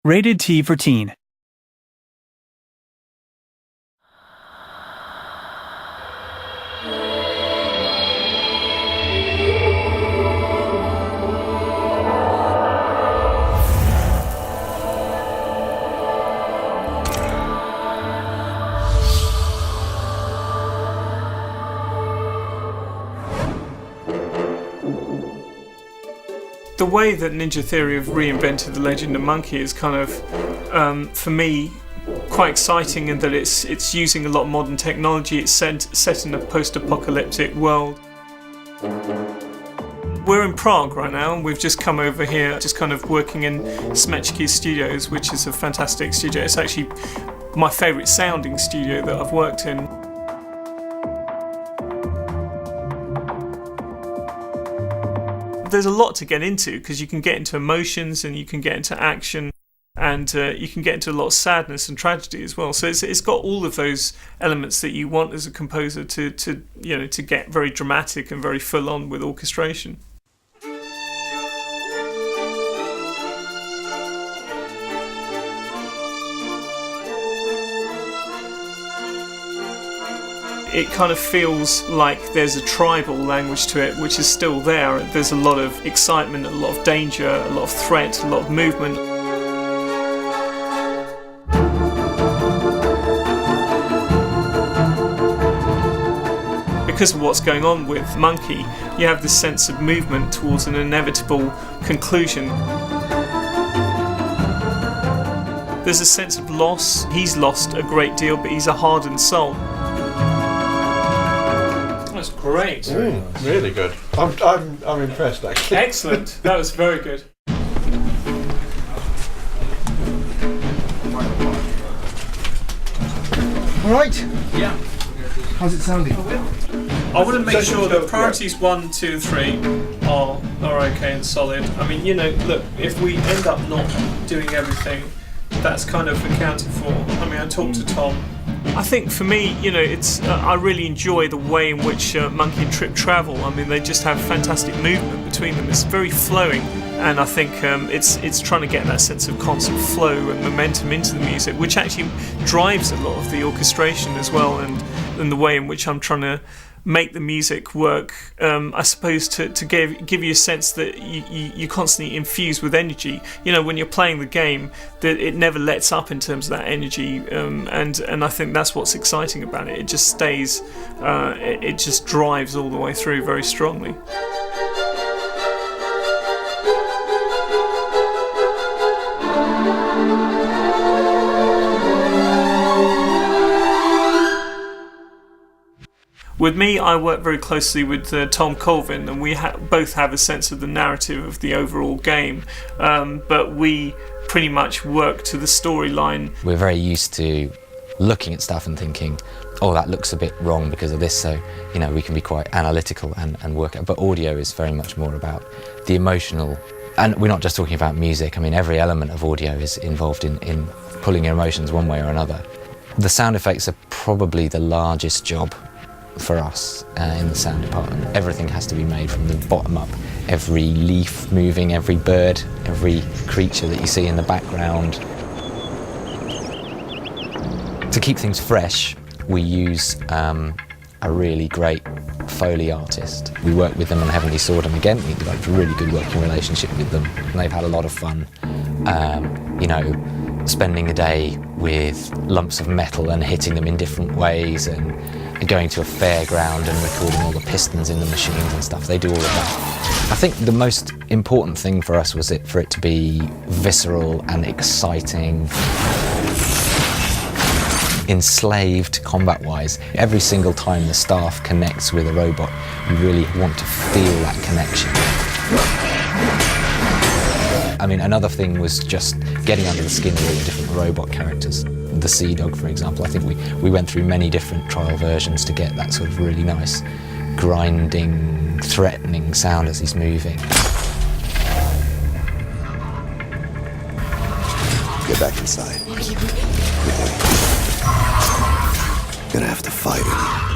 Rated T for Teen. The way that Ninja Theory have reinvented the Legend of Monkey is kind of, for me, quite exciting in that it's using a lot of modern technology. It's set in a post-apocalyptic world. We're in Prague right now, and we've just come over here, just kind of working in Smečky Studios, which is a fantastic studio. It's actually my favourite sounding studio that I've worked in. There's a lot to get into because you can get into emotions and you can get into action and you can get into a lot of sadness and tragedy as well. So it's got all of those elements that you want as a composer to get very dramatic and very full on with orchestration. It kind of feels like there's a tribal language to it, which is still there. There's a lot of excitement, a lot of danger, a lot of threat, a lot of movement. Because of what's going on with Monkey, you have this sense of movement towards an inevitable conclusion. There's a sense of loss. He's lost a great deal, but he's a hardened soul. That's great. Really good. I'm impressed, actually. Excellent. That was very good. All right. Yeah. How's it sounding? I want to make sure that priorities 1, 2, 3 are okay and solid. I mean, look, if we end up not doing everything, that's kind of accounted for. I mean, I talked to Tom. I think for me, it's I really enjoy the way in which Monkey and Trip travel. I mean, they just have fantastic movement between them. It's very flowing, and I think it's trying to get that sense of constant flow and momentum into the music, which actually drives a lot of the orchestration as well, and the way in which I'm trying to make the music work, I suppose, to give you a sense that you constantly infuse with energy. When you're playing the game, that it never lets up in terms of that energy, and I think that's what's exciting about it. It just stays, it just drives all the way through very strongly. With me, I work very closely with Tom Colvin, and we both have a sense of the narrative of the overall game, but we pretty much work to the storyline. We're very used to looking at stuff and thinking, oh, that looks a bit wrong because of this, so we can be quite analytical and work out. But audio is very much more about the emotional, and we're not just talking about music. I mean, every element of audio is involved in pulling your emotions one way or another. The sound effects are probably the largest job for us in the sound department. Everything has to be made from the bottom up. Every leaf moving, every bird, every creature that you see in the background. To keep things fresh, we use a really great Foley artist. We work with them on Heavenly Sword, and again, we've got a really good working relationship with them. And they've had a lot of fun, spending a day with lumps of metal and hitting them in different ways, and going to a fairground and recording all the pistons in the machines and stuff. They do all of that. I think the most important thing for us was for it to be visceral and exciting. Enslaved combat-wise. Every single time the staff connects with a robot, you really want to feel that connection. I mean, another thing was just getting under the skin of all the different robot characters. The Sea Dog, for example, I think we went through many different trial versions to get that sort of really nice, grinding, threatening sound as he's moving. Get back inside. Gonna have to fight him.